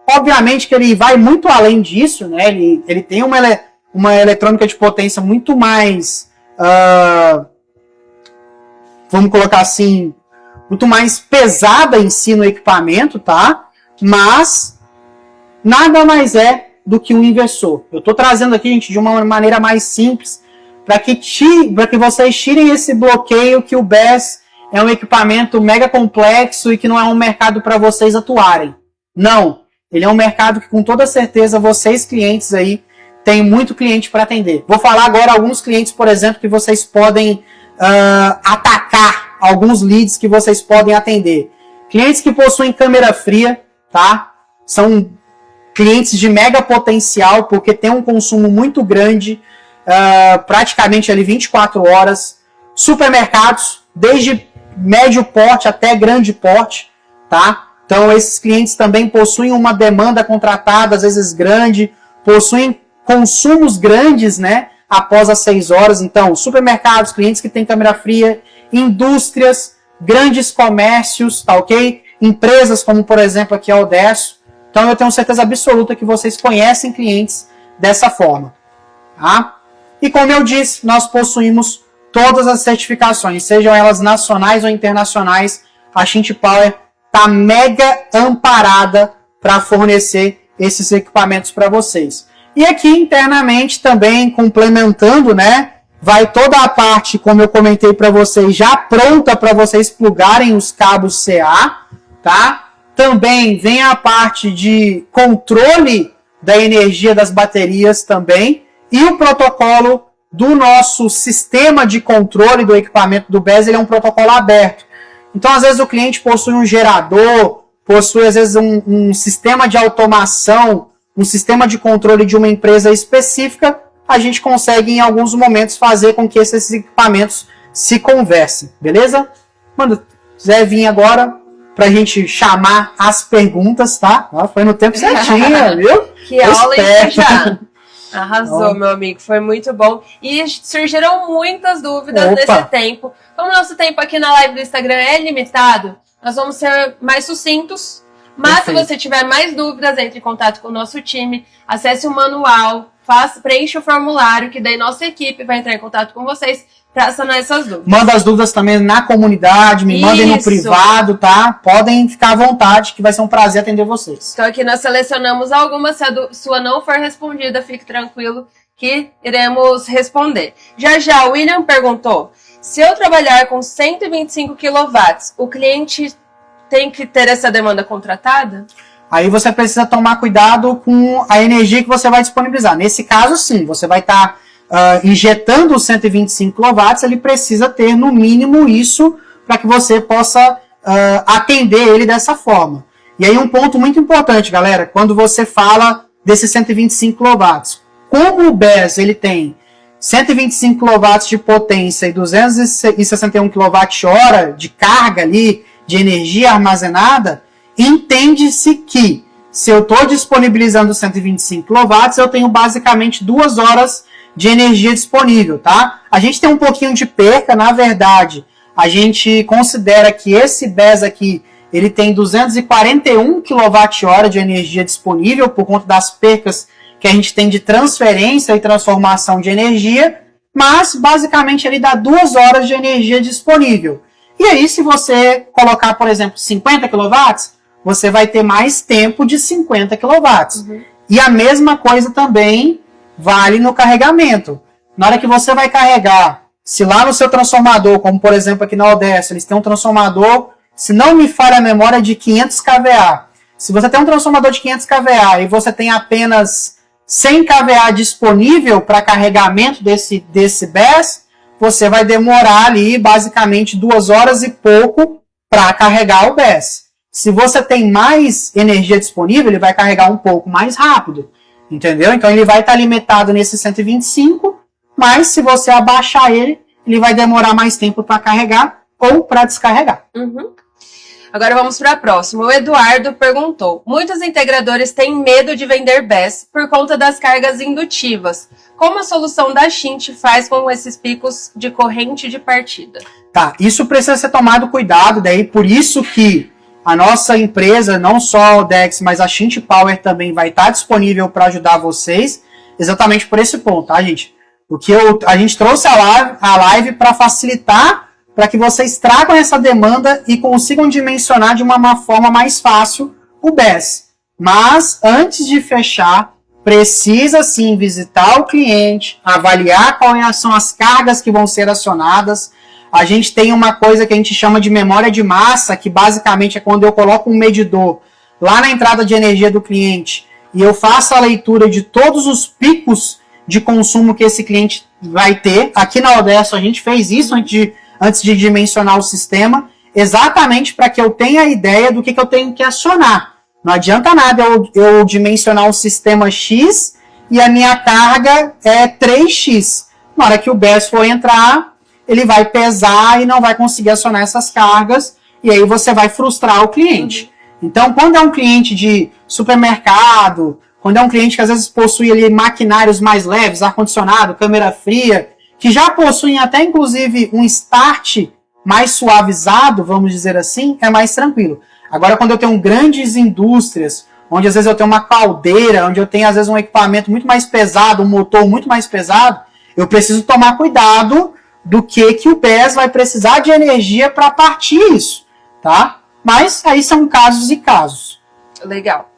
Obviamente que ele vai muito além disso, né? Ele tem uma eletrônica de potência muito mais, vamos colocar assim, muito mais pesada em si no equipamento, tá? Mas nada mais é do que um inversor. Eu estou trazendo aqui, gente, de uma maneira mais simples, para que vocês tirem esse bloqueio que o BESS é um equipamento mega complexo e que não é um mercado para vocês atuarem. Não. Ele é um mercado que, com toda certeza, vocês clientes aí, tem muito cliente para atender. Vou falar agora alguns clientes, por exemplo, que vocês podem atacar, alguns leads que vocês podem atender. Clientes que possuem câmera fria, tá? São clientes de mega potencial, porque tem um consumo muito grande, praticamente ali 24 horas. Supermercados, desde médio porte até grande porte, tá? Então esses clientes também possuem uma demanda contratada, às vezes grande, possuem consumos grandes, né? Após as 6 horas. Então, supermercados, clientes que têm câmera fria, indústrias, grandes comércios, tá ok? Empresas como, por exemplo, aqui a Odesso. Então, eu tenho certeza absoluta que vocês conhecem clientes dessa forma, tá? E como eu disse, nós possuímos todas as certificações, sejam elas nacionais ou internacionais. A Shint Power está mega amparada para fornecer esses equipamentos para vocês. E aqui internamente também, complementando, né? Vai toda a parte, como eu comentei para vocês, já pronta para vocês plugarem os cabos CA, tá? Também vem a parte de controle da energia das baterias também. E o protocolo do nosso sistema de controle do equipamento do BESS, ele é um protocolo aberto. Então, às vezes, o cliente possui um gerador, possui, às vezes, um sistema de automação, um sistema de controle de uma empresa específica, a gente consegue, em alguns momentos, fazer com que esses equipamentos se conversem, beleza? Mano, quiser vir agora pra gente chamar as perguntas, tá? Foi no tempo certinho, viu? Que aula já! Arrasou, meu amigo. Foi muito bom. E surgiram muitas dúvidas nesse tempo. Como o nosso tempo aqui na live do Instagram é limitado, nós vamos ser mais sucintos. Mas se você tiver mais dúvidas, entre em contato com o nosso time, acesse o manual, preencha o formulário, que daí nossa equipe vai entrar em contato com vocês para sanar essas dúvidas. Manda as dúvidas também na comunidade, me mandem no privado, tá? Podem ficar à vontade, que vai ser um prazer atender vocês. Então aqui nós selecionamos algumas, se a sua não for respondida, fique tranquilo que iremos responder. Já o William perguntou, se eu trabalhar com 125 kW, o cliente tem que ter essa demanda contratada? Aí você precisa tomar cuidado com a energia que você vai disponibilizar. Nesse caso, sim, você vai estar injetando os 125 kW, ele precisa ter no mínimo isso para que você possa atender ele dessa forma. E aí um ponto muito importante, galera, quando você fala desses 125 kW, como o BESS ele tem 125 kW de potência e 261 kWh de carga ali, de energia armazenada, entende-se que se eu estou disponibilizando 125 kW, eu tenho basicamente 2 horas de energia disponível, tá? A gente tem um pouquinho de perca, na verdade, a gente considera que esse BESS aqui, ele tem 241 kWh de energia disponível por conta das percas que a gente tem de transferência e transformação de energia, mas basicamente ele dá 2 horas de energia disponível. E aí, se você colocar, por exemplo, 50 kW, você vai ter mais tempo de 50 kW. Uhum. E a mesma coisa também vale no carregamento. Na hora que você vai carregar, se lá no seu transformador, como por exemplo aqui na Odesso, eles têm um transformador, se não me falha a memória, de 500 kVA. Se você tem um transformador de 500 kVA e você tem apenas 100 kVA disponível para carregamento desse BESS, você vai demorar ali basicamente 2 horas e pouco para carregar o BESS. Se você tem mais energia disponível, ele vai carregar um pouco mais rápido. Entendeu? Então ele vai estar limitado nesse 125, mas se você abaixar ele, ele vai demorar mais tempo para carregar ou para descarregar. Uhum. Agora vamos para a próxima. O Eduardo perguntou: muitos integradores têm medo de vender BESS por conta das cargas indutivas. Como a solução da Shint faz com esses picos de corrente de partida? Tá, isso precisa ser tomado cuidado, daí por isso que a nossa empresa, não só o Dex, mas a Shint Power também vai estar disponível para ajudar vocês, exatamente por esse ponto, tá, gente? Porque a gente trouxe a live para facilitar, para que vocês tragam essa demanda e consigam dimensionar de uma forma mais fácil o BESS. Mas, antes de fechar, precisa sim visitar o cliente, avaliar quais são as cargas que vão ser acionadas. A gente tem uma coisa que a gente chama de memória de massa, que basicamente é quando eu coloco um medidor lá na entrada de energia do cliente e eu faço a leitura de todos os picos de consumo que esse cliente vai ter. Aqui na Odesso a gente fez isso antes de dimensionar o sistema, exatamente para que eu tenha a ideia do que eu tenho que acionar. Não adianta nada eu dimensionar um sistema X e a minha carga é 3X. Na hora que o BESS for entrar, ele vai pesar e não vai conseguir acionar essas cargas, e aí você vai frustrar o cliente. Então, quando é um cliente de supermercado, quando é um cliente que às vezes possui ali maquinários mais leves, ar-condicionado, câmera fria, que já possuem até inclusive um start mais suavizado, vamos dizer assim, é mais tranquilo. Agora, quando eu tenho grandes indústrias, onde às vezes eu tenho uma caldeira, onde eu tenho às vezes um equipamento muito mais pesado, um motor muito mais pesado, eu preciso tomar cuidado do que o BESS vai precisar de energia para partir isso, tá? Mas aí são casos e casos. Legal.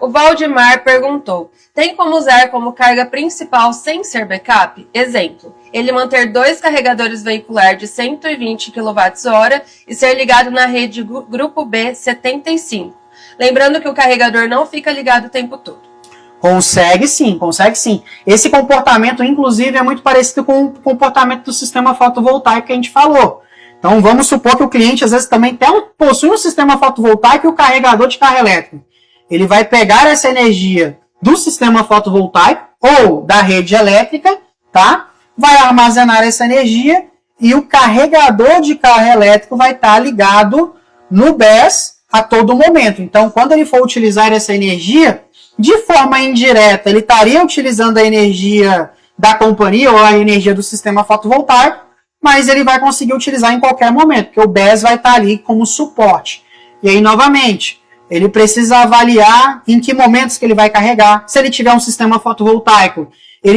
O Valdemar perguntou: tem como usar como carga principal sem ser backup? Exemplo, ele manter 2 carregadores veicular de 120 kWh e ser ligado na rede Grupo B 75. Lembrando que o carregador não fica ligado o tempo todo. Consegue sim, consegue sim. Esse comportamento, inclusive, é muito parecido com o comportamento do sistema fotovoltaico que a gente falou. Então, vamos supor que o cliente, às vezes, também possui um sistema fotovoltaico e o carregador de carro elétrico. Ele vai pegar essa energia do sistema fotovoltaico ou da rede elétrica, tá? Vai armazenar essa energia e o carregador de carro elétrico vai estar ligado no BESS a todo momento. Então, quando ele for utilizar essa energia, de forma indireta, ele estaria utilizando a energia da companhia ou a energia do sistema fotovoltaico, mas ele vai conseguir utilizar em qualquer momento, porque o BESS vai estar ali como suporte. E aí, novamente, ele precisa avaliar em que momentos que ele vai carregar. Se ele tiver um sistema fotovoltaico,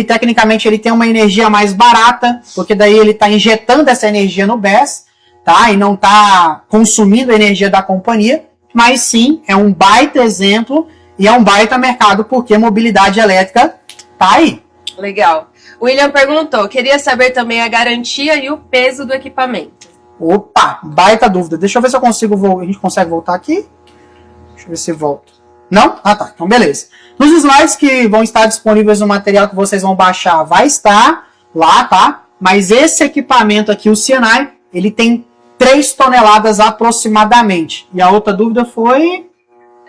tecnicamente ele tem uma energia mais barata, porque daí ele está injetando essa energia no BESS, tá? E não está consumindo a energia da companhia, mas sim, é um baita exemplo e é um baita mercado, porque mobilidade elétrica tá aí. Legal. O William perguntou: queria saber também a garantia e o peso do equipamento. Opa, baita dúvida. Deixa eu ver se a gente consegue voltar aqui. Deixa eu ver se volta. Não? Ah, tá. Então, beleza. Nos slides que vão estar disponíveis no material que vocês vão baixar, vai estar lá, tá? Mas esse equipamento aqui, o CNI, ele tem 3 toneladas aproximadamente. E a outra dúvida foi...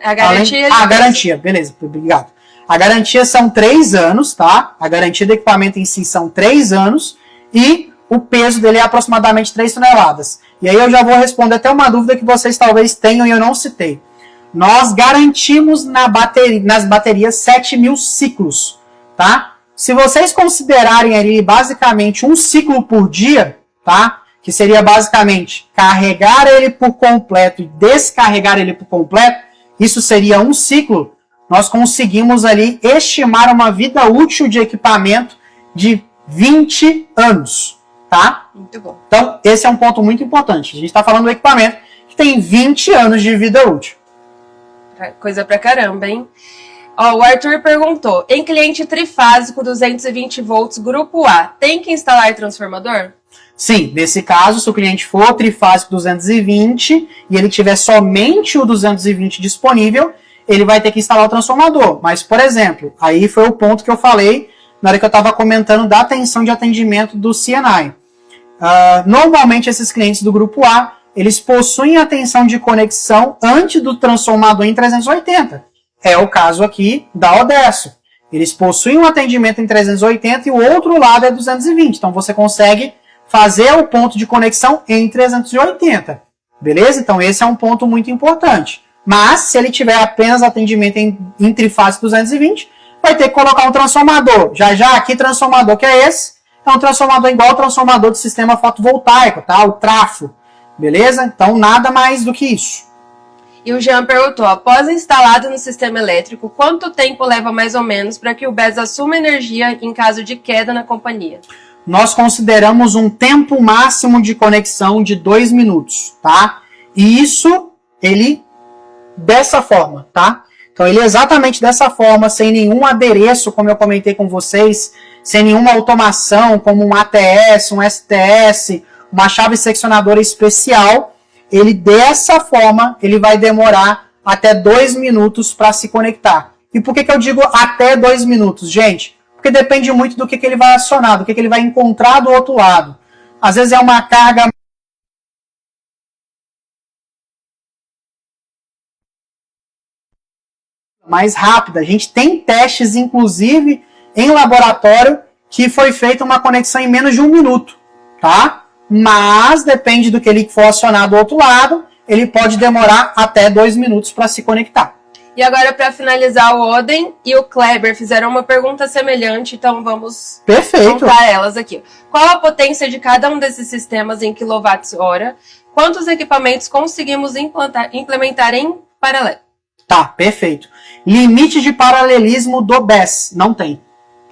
A garantia. A garantia, beleza, obrigado. A garantia são 3 anos, tá? A garantia do equipamento em si são 3 anos e o peso dele é aproximadamente 3 toneladas. E aí eu já vou responder até uma dúvida que vocês talvez tenham e eu não citei. Nós garantimos nas baterias 7.000 ciclos, tá? Se vocês considerarem ali basicamente um ciclo por dia, tá? Que seria basicamente carregar ele por completo e descarregar ele por completo, isso seria um ciclo, nós conseguimos ali estimar uma vida útil de equipamento de 20 anos, tá? Muito bom. Então, esse é um ponto muito importante. A gente está falando do equipamento que tem 20 anos de vida útil. Coisa pra caramba, hein? Ó, o Arthur perguntou: em cliente trifásico 220 volts grupo A, tem que instalar transformador? Sim, nesse caso, se o cliente for trifásico 220 e ele tiver somente o 220 disponível, ele vai ter que instalar o transformador. Mas, por exemplo, aí foi o ponto que eu falei na hora que eu estava comentando da atenção de atendimento do CNI. Normalmente, esses clientes do grupo A, eles possuem atenção de conexão antes do transformador em 380. É o caso aqui da Odesso. Eles possuem um atendimento em 380 e o outro lado é 220. Então, você consegue fazer o ponto de conexão em 380. Beleza? Então esse é um ponto muito importante. Mas se ele tiver apenas atendimento em trifásico 220, vai ter que colocar um transformador. Já aqui transformador que é esse, é um transformador igual ao transformador do sistema fotovoltaico, tá? O trafo. Beleza? Então nada mais do que isso. E o Jean perguntou, após instalado no sistema elétrico, quanto tempo leva mais ou menos para que o BES assuma energia em caso de queda na companhia? Nós consideramos um tempo máximo de conexão de 2 minutos, tá? E isso, ele, dessa forma, tá? Então, ele é exatamente dessa forma, sem nenhum adereço, como eu comentei com vocês, sem nenhuma automação, como um ATS, um STS, uma chave seccionadora especial, ele, dessa forma, ele vai demorar até 2 minutos para se conectar. E por que eu digo até 2 minutos, gente? Porque depende muito do que ele vai acionar, do que ele vai encontrar do outro lado. Às vezes é uma carga mais rápida. A gente tem testes, inclusive, em laboratório, que foi feita uma conexão em menos de 1 minuto, tá? Mas depende do que ele for acionar do outro lado, ele pode demorar até 2 minutos para se conectar. E agora, para finalizar, o Oden e o Kleber fizeram uma pergunta semelhante, então vamos contar elas aqui. Qual a potência de cada um desses sistemas em kWh? Quantos equipamentos conseguimos implementar em paralelo? Tá, perfeito. Limite de paralelismo do BES, não tem,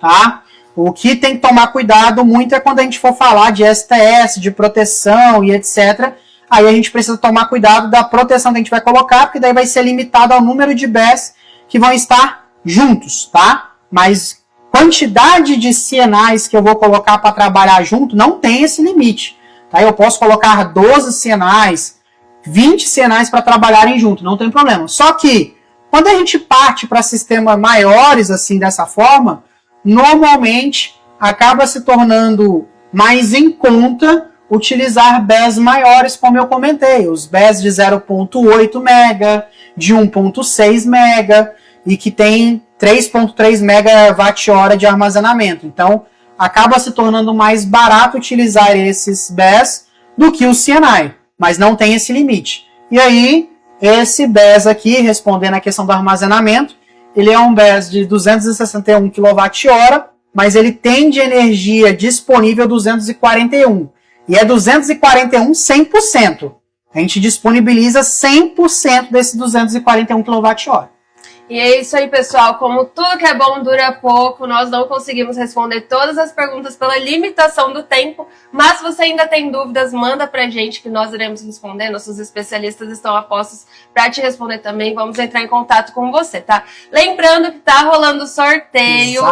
tá? O que tem que tomar cuidado muito é quando a gente for falar de STS, de proteção e etc., aí a gente precisa tomar cuidado da proteção que a gente vai colocar, porque daí vai ser limitado ao número de BES que vão estar juntos, tá? Mas quantidade de CNAs que eu vou colocar para trabalhar junto não tem esse limite, tá? Eu posso colocar 12 CNAs, 20 CNAs para trabalharem junto, não tem problema. Só que, quando a gente parte para sistemas maiores, assim, dessa forma, normalmente acaba se tornando mais em conta utilizar BES maiores, como eu comentei, os BES de 0.8 MB, de 1.6 MB e que tem 3.3 MWh de armazenamento. Então, acaba se tornando mais barato utilizar esses BES do que o CNI, mas não tem esse limite. E aí, esse BES aqui, respondendo a questão do armazenamento, ele é um BES de 261 kWh, mas ele tem de energia disponível 241. E é 241 100%. A gente disponibiliza 100% desse 241 kWh. E é isso aí, pessoal. Como tudo que é bom dura pouco, nós não conseguimos responder todas as perguntas pela limitação do tempo, mas se você ainda tem dúvidas, manda pra gente que nós iremos responder. Nossos especialistas estão a postos para te responder também. Vamos entrar em contato com você, tá? Lembrando que tá rolando sorteio.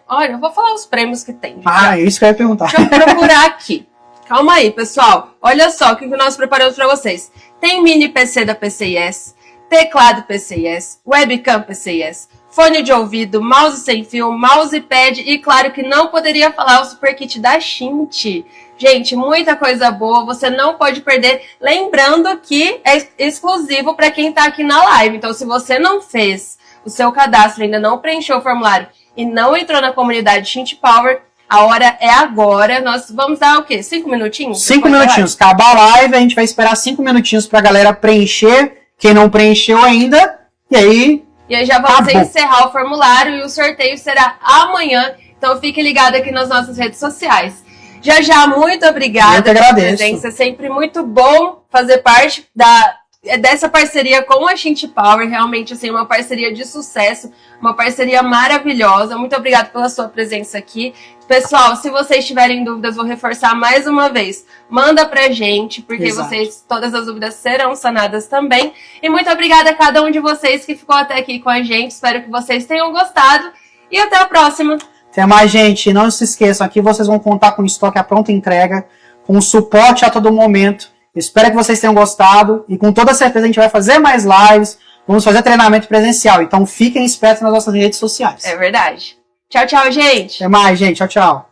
Olha, eu vou falar os prêmios que tem. É isso que eu ia perguntar. Deixa eu procurar aqui. Calma aí, pessoal. Olha só o que nós preparamos para vocês. Tem mini PC da PCIS, teclado PCIS, webcam PCIS, fone de ouvido, mouse sem fio, mousepad e, claro, que não poderia falar o super kit da Shint. Gente, muita coisa boa, você não pode perder. Lembrando que é exclusivo para quem está aqui na live. Então, se você não fez o seu cadastro, ainda não preencheu o formulário e não entrou na comunidade Shint Power, a hora é agora. Nós vamos dar o quê? 5 minutinhos? 5 minutinhos. Acabar a live, a gente vai esperar 5 minutinhos pra galera preencher. Quem não preencheu ainda. E aí já vamos encerrar o formulário e o sorteio será amanhã. Então fique ligado aqui nas nossas redes sociais. Já, muito obrigada pela presença. É sempre muito bom fazer parte dessa parceria com a Shint Power. Realmente, assim, uma parceria de sucesso, uma parceria maravilhosa. Muito obrigada pela sua presença aqui. Pessoal, se vocês tiverem dúvidas, vou reforçar mais uma vez. Manda pra gente, porque todas as dúvidas serão sanadas também. E muito obrigada a cada um de vocês que ficou até aqui com a gente. Espero que vocês tenham gostado. E até a próxima. Até mais, gente. Não se esqueçam, aqui vocês vão contar com estoque à pronta entrega, com suporte a todo momento. Espero que vocês tenham gostado. E com toda certeza a gente vai fazer mais lives. Vamos fazer treinamento presencial. Então fiquem espertos nas nossas redes sociais. É verdade. Tchau, tchau, gente. Até mais, gente. Tchau, tchau.